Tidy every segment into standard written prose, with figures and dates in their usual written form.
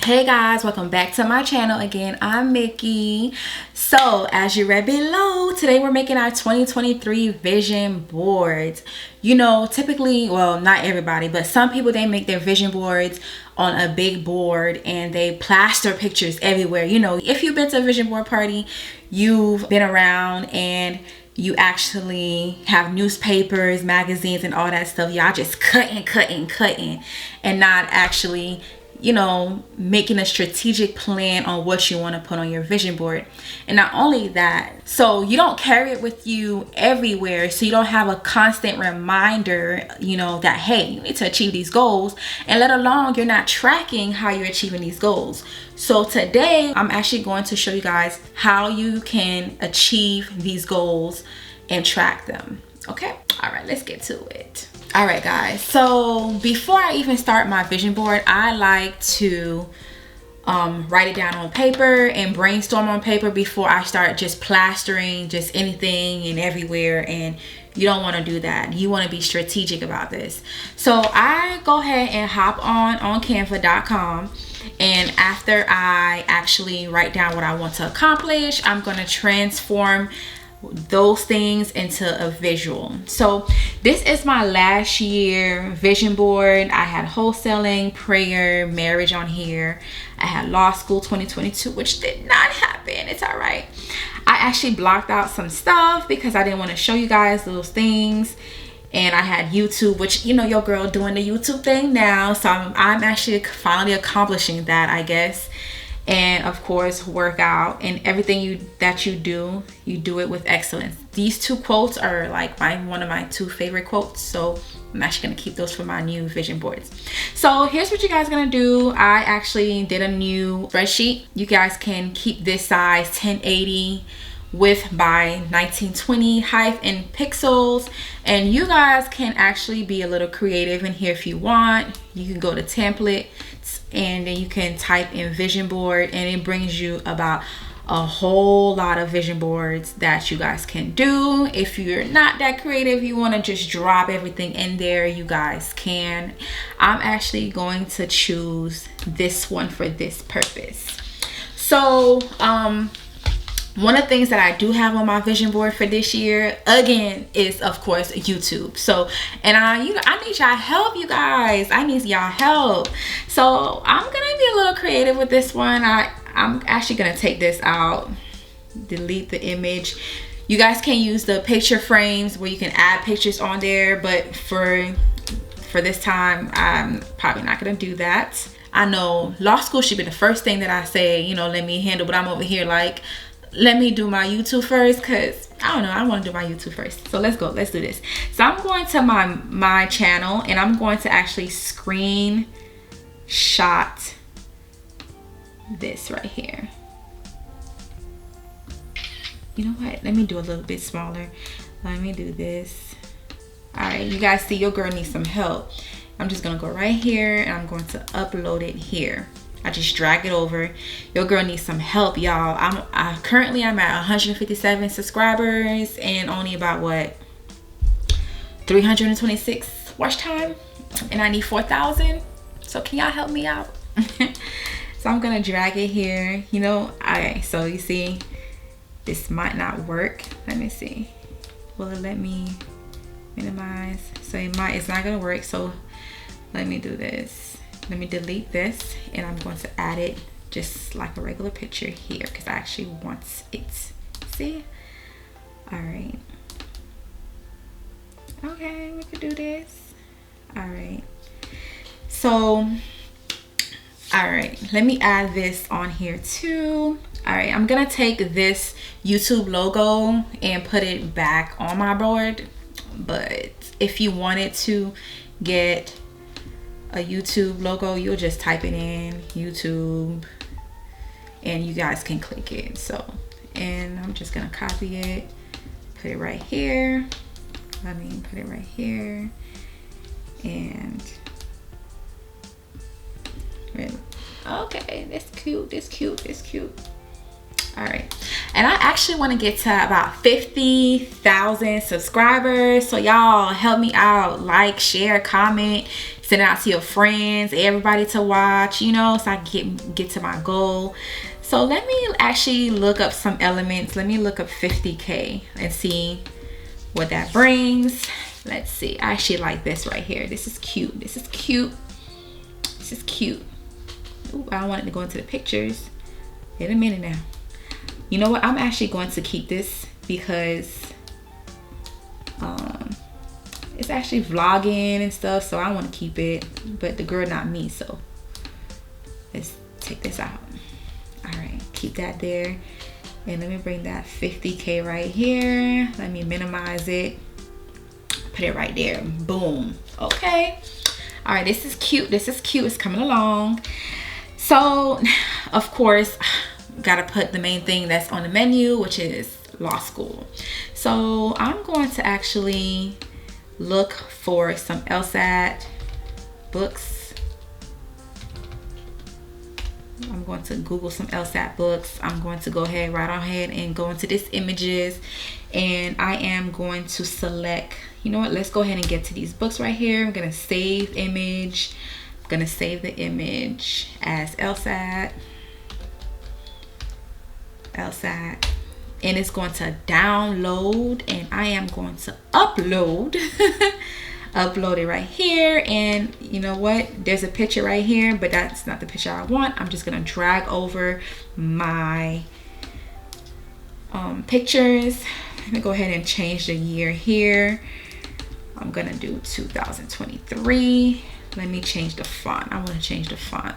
Hey guys, welcome back to my channel again. I'm Mickey. So as you read below, today we're making our 2023 vision boards. You know, typically, well, not everybody, but some people, they make their vision boards on a big board and they plaster pictures everywhere. You know, if you've been to a vision board party, you've been around and you actually have newspapers, magazines, and all that stuff. Y'all just cutting and not actually, you know, making a strategic plan on what you want to put on your vision board. And not only that, so you don't carry it with you everywhere, so you don't have a constant reminder, you know, that hey, you need to achieve these goals, and let alone you're not tracking how you're achieving these goals. So today I'm actually going to show you guys how you can achieve these goals and track them. Okay, all right, let's get to it. All right guys, so before I even start my vision board, I like to write it down on paper and brainstorm on paper before I start just plastering just anything and everywhere. And you don't want to do that. You want to be strategic about this. So I go ahead and hop on canva.com, and after I actually write down what I want to accomplish, I'm going to transform those things into a visual. So this is my last year vision board. I had wholesaling, prayer, marriage on here. I had law school 2022, which did not happen. It's all right. I actually blocked out some stuff because I didn't want to show you guys those things. And I had YouTube, which, you know, your girl doing the YouTube thing now, so I'm actually finally accomplishing that, I guess. And of course, work out, and everything that you do it with excellence. These two quotes are like one of my two favorite quotes, so I'm actually gonna keep those for my new vision boards. So here's what you guys are gonna do. I actually did a new spreadsheet. You guys can keep this size 1080 width by 1920 height in pixels, and you guys can actually be a little creative in here if you want. You can go to template and then you can type in vision board, and it brings you about a whole lot of vision boards that you guys can do. If you're not that creative, you want to just drop everything in there, you guys can. I'm actually going to choose this one for this purpose. So one of the things that I do have on my vision board for this year, again, is of course YouTube. So, and I need y'all help, you guys. I need y'all help. So I'm gonna be a little creative with this one. I'm actually gonna take this out, delete the image. You guys can use the picture frames where you can add pictures on there, but for this time, I'm probably not gonna do that. I know law school should be the first thing that I say, you know, let me handle, but I'm over here like, let me do my YouTube first, because I don't know, I want to do my YouTube first. So let's go, let's do this. So I'm going to my channel, and I'm going to actually screenshot this right here. You know what, let me do a little bit smaller. Let me do this. All right, you guys see your girl needs some help. I'm just gonna go right here and I'm going to upload it here. I just drag it over. Your girl needs some help, y'all. Currently I'm at 157 subscribers and only about what, 326 watch time, and I need 4,000. So can y'all help me out? So I'm gonna drag it here. You know, okay, so you see this might not work. Let me see, will it let me minimize? So it's not gonna work. So let me do this. Let me delete this, and I'm going to add it just like a regular picture here because I actually want it. See? All right. Okay, we could do this. All right. So, all right, let me add this on here too. All right, I'm gonna take this YouTube logo and put it back on my board. But if you wanted to get a YouTube logo, you'll just type it in YouTube and you guys can click it. So, and I'm just gonna copy it, put it right here. Let me put it right here, and okay, that's cute, that's cute, that's cute. All right, and I actually want to get to about 50,000 subscribers, so y'all help me out. Like, share, comment, send it out to your friends, everybody to watch, you know, so I can get to my goal. So let me actually look up some elements. Let me look up 50K and see what that brings. Let's see. I actually like this right here. This is cute. This is cute. This is cute. Ooh, I wanted to go into the pictures. Wait a minute now. You know what? I'm actually going to keep this because it's actually vlogging and stuff, so I want to keep it, but the girl not me, so let's take this out. All right, keep that there, and let me bring that 50K right here. Let me minimize it, put it right there. Boom. Okay. All right, this is cute. This is cute. It's coming along. So of course, gotta put the main thing that's on the menu, which is law school. So I'm going to actually look for some LSAT books. I'm going to Google some LSAT books. I'm going to go ahead, right ahead and go into this images, and I am going to select, you know what, let's go ahead and get to these books right here. I'm gonna save image. I'm gonna save the image as LSAT, and it's going to download, and I am going to upload upload it right here. And you know what, there's a picture right here, but that's not the picture I want. I'm just gonna drag over my pictures. Let me go ahead and change the year here. I'm gonna do 2023. Let me change the font. I want to change the font.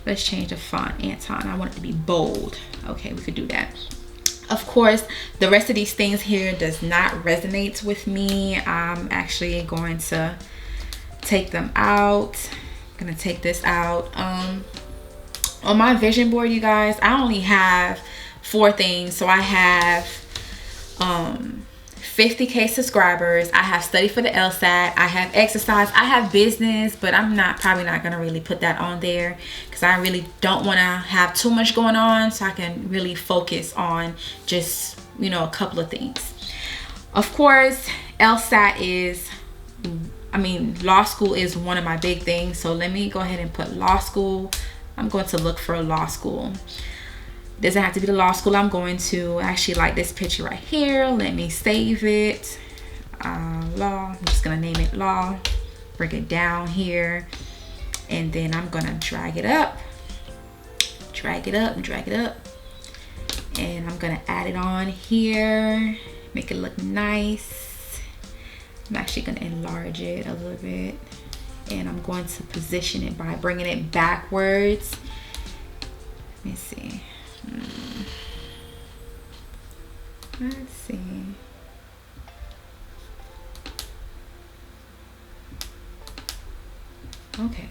Let's change the font, Anton. I want it to be bold. Okay, we could do that. Of course, the rest of these things here does not resonate with me. I'm actually going to take them out. I'm gonna take this out. On my vision board, you guys, I only have 4 things. So I have 50K subscribers, I have study for the LSAT, I have exercise, I have business, but I'm probably not gonna really put that on there because I really don't want to have too much going on, so I can really focus on just, you know, a couple of things. Of course, LSAT is, law school is one of my big things, so let me go ahead and put law school. I'm going to look for a law school. Doesn't have to be the law school I'm going to. I actually like this picture right here. Let me save it. Law. I'm just gonna name it law. Bring it down here, and then I'm gonna drag it up, drag it up, and I'm gonna add it on here. Make it look nice. I'm actually gonna enlarge it a little bit, and I'm going to position it by bringing it backwards. Let me see. Let's see. Okay.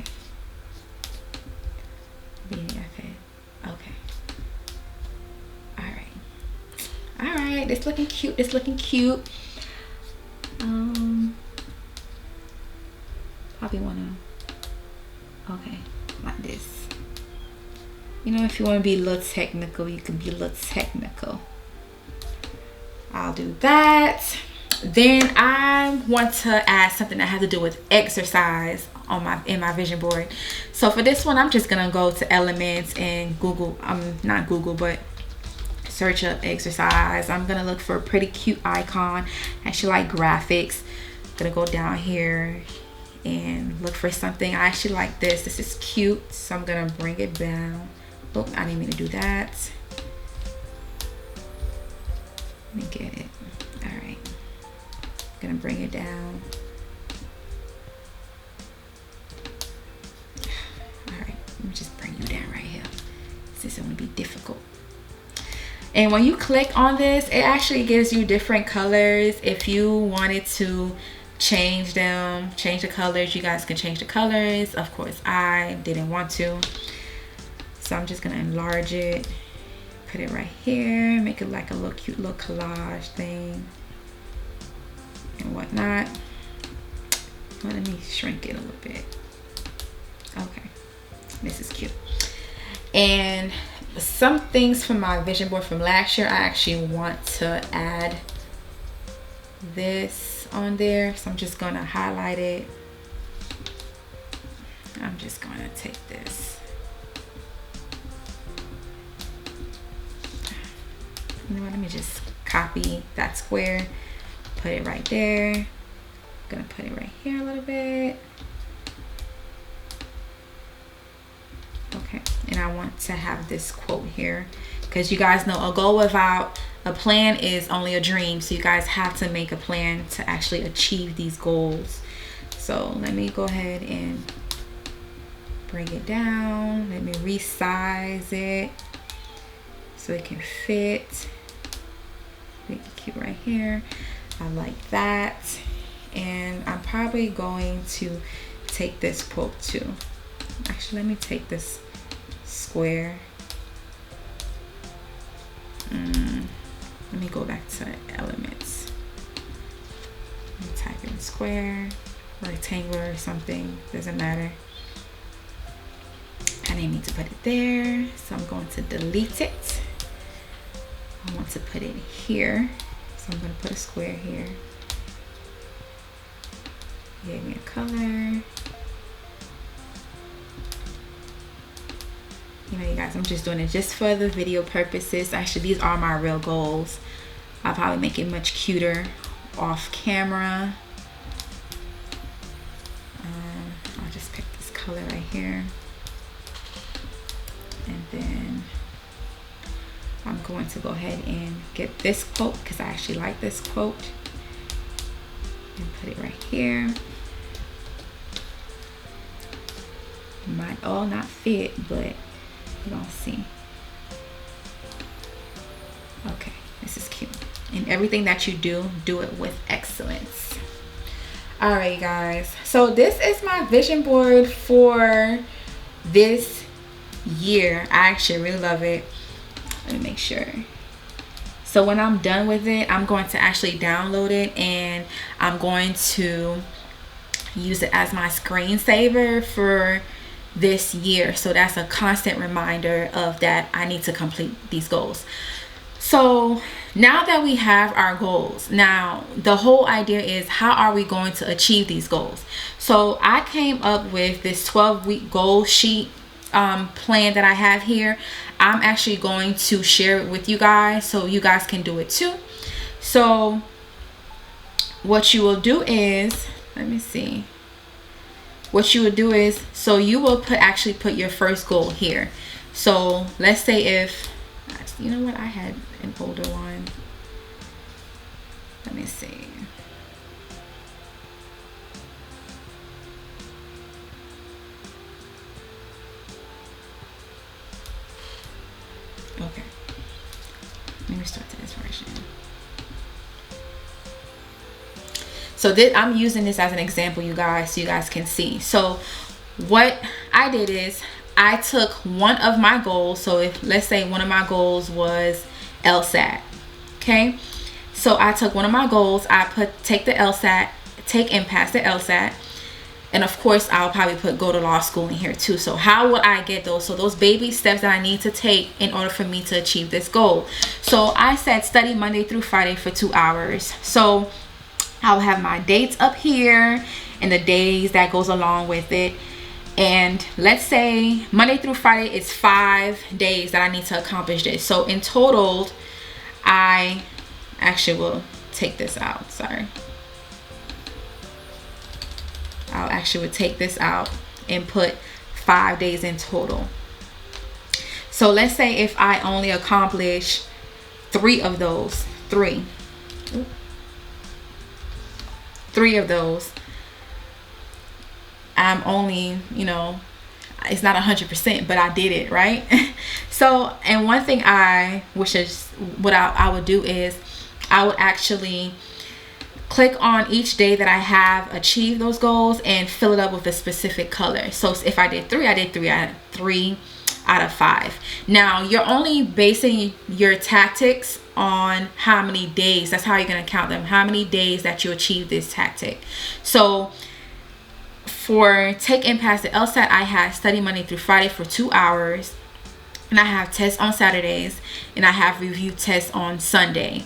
BFA. Okay. All right. All right. It's looking cute. It's looking cute. Probably wanna. Okay, like this. You know, if you want to be a little technical, you can be a little technical. I'll do that. Then I want to add something that has to do with exercise in my vision board. So for this one, I'm just gonna go to elements and Google. Not Google, but search up exercise. I'm gonna look for a pretty cute icon. I actually like graphics. I'm gonna go down here and look for something. I actually like this. This is cute, so I'm gonna bring it down. Oh, I didn't mean to do that. Let me get it. All right. Gonna bring it down. All right. Let me just bring you down right here. This is gonna be difficult. And when you click on this, it actually gives you different colors. If you wanted to change them, change the colors, you guys can change the colors. Of course, I didn't want to. So I'm just gonna enlarge it, put it right here, make it like a little cute little collage thing and whatnot. Let me shrink it a little bit. Okay, this is cute. And some things from my vision board from last year, I actually want to add this on there. So I'm just gonna highlight it I'm just going to take this. You know what, let me just copy that square, put it right there. I'm gonna put it right here a little bit. Okay, and I want to have this quote here because you guys know a goal without a plan is only a dream. So you guys have to make a plan to actually achieve these goals. So let me go ahead and bring it down. Let me resize it so it can fit. Make it cute right here. I like that. And I'm probably going to take this quote too. Actually, let me take this square. Let me go back to elements. Let me type in square, rectangular or something, doesn't matter. I didn't need to put it there, so I'm going to delete it. I want to put it here, so I'm going to put a square here. Give me a color. You know, you guys, I'm just doing it just for the video purposes. Actually, these are my real goals. I'll probably make it much cuter off camera. I'll just pick this color right here. And then I'm going to go ahead and get this quote because I actually like this quote. And put it right here. Might all not fit, but we're gonna see. Okay, this is cute. And everything that you do, do it with excellence. All right, guys, so this is my vision board for this year. I actually really love it. Let me make sure. So when I'm done with it, I'm going to actually download it and I'm going to use it as my screensaver for this year. So that's a constant reminder of that I need to complete these goals. So now that we have our goals, now the whole idea is how are we going to achieve these goals? So I came up with this 12-week goal sheet plan that I have here. I'm actually going to share it with you guys so you guys can do it too. So what you will do is, let me see. What you would do is, so you will actually put your first goal here. So let's say if, you know what, I had an older one. Let me see. Okay. Let me start to this version. So this, I'm using this as an example, you guys, so you guys can see. So what I did is I took one of my goals. So if, let's say one of my goals was LSAT. Okay. So I took one of my goals, take the LSAT, take and pass the LSAT. And of course, I'll probably put go to law school in here too. So how would I get those? So those baby steps that I need to take in order for me to achieve this goal. So I said study Monday through Friday for 2 hours. So I'll have my dates up here and the days that goes along with it. And let's say Monday through Friday is 5 days that I need to accomplish this. So in total, I actually will take this out. Sorry. I'll actually take this out and put 5 days in total. So let's say if I only accomplish 3 of those, 3 of those, I'm only, you know, it's not 100%, but I did it, right? So, and one thing which is what I would do is I would actually click on each day that I have achieved those goals and fill it up with a specific color. So if I did 3, I did 3 out of 5. Now you're only basing your tactics on how many days. That's how you're going to count them, how many days that you achieve this tactic. So for take and pass the LSAT, I have study Monday through Friday for 2 hours, and I have tests on Saturdays, and I have review tests on Sunday.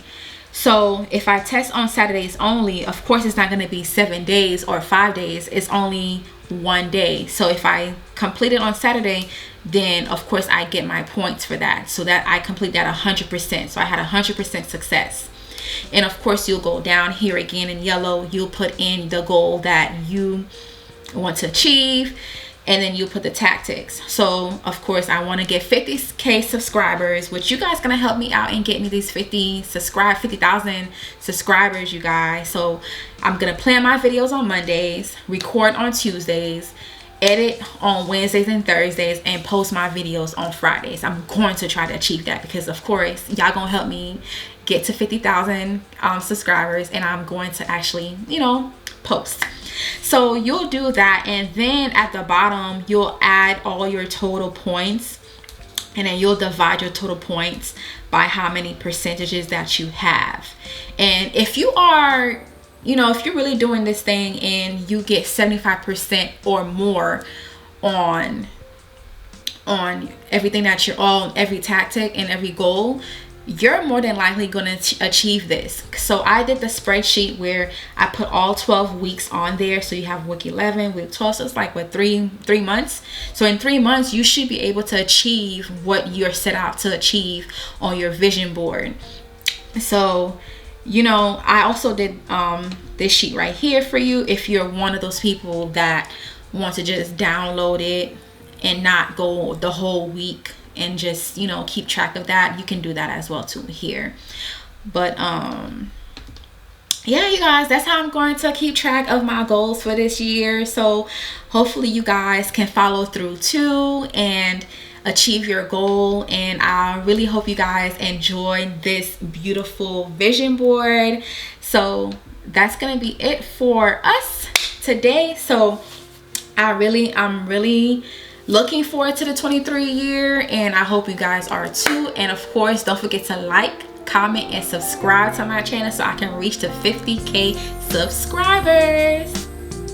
So if I test on Saturdays only, of course it's not going to be 7 days or 5 days. It's only one day. So if I complete it on Saturday, then of course I get my points for that, so that I complete that 100%. So I had 100% success. And of course you'll go down here again in yellow, you'll put in the goal that you want to achieve, and then you put the tactics. So of course I want to get 50k subscribers, which you guys gonna help me out and get me these 50,000 subscribers, you guys. So I'm gonna plan my videos on Mondays, record on Tuesdays, edit on Wednesdays and Thursdays, and post my videos on Fridays. I'm going to try to achieve that, because of course y'all gonna help me get to 50,000 subscribers, and I'm going to actually, you know, post. So you'll do that, and then at the bottom you'll add all your total points, and then you'll divide your total points by how many percentages that you have. And if you are, you know, if you're really doing this thing and you get 75% or more on everything that you're on, every tactic and every goal, you're more than likely going to achieve this. So I did the spreadsheet where I put all 12 weeks on there. So you have week 11, week 12, so it's like what, three months. So in 3 months you should be able to achieve what you're set out to achieve on your vision board. So, you know, I also did this sheet right here for you. If you're one of those people that want to just download it and not go the whole week and just, you know, keep track of that, you can do that as well too here. But yeah, you guys, that's how I'm going to keep track of my goals for this year. So hopefully you guys can follow through too and achieve your goal. And I really hope you guys enjoyed this beautiful vision board. So that's gonna be it for us today. So I'm really looking forward to the 23 year, and I hope you guys are too. And of course, don't forget to like, comment, and subscribe to my channel so I can reach the 50k subscribers.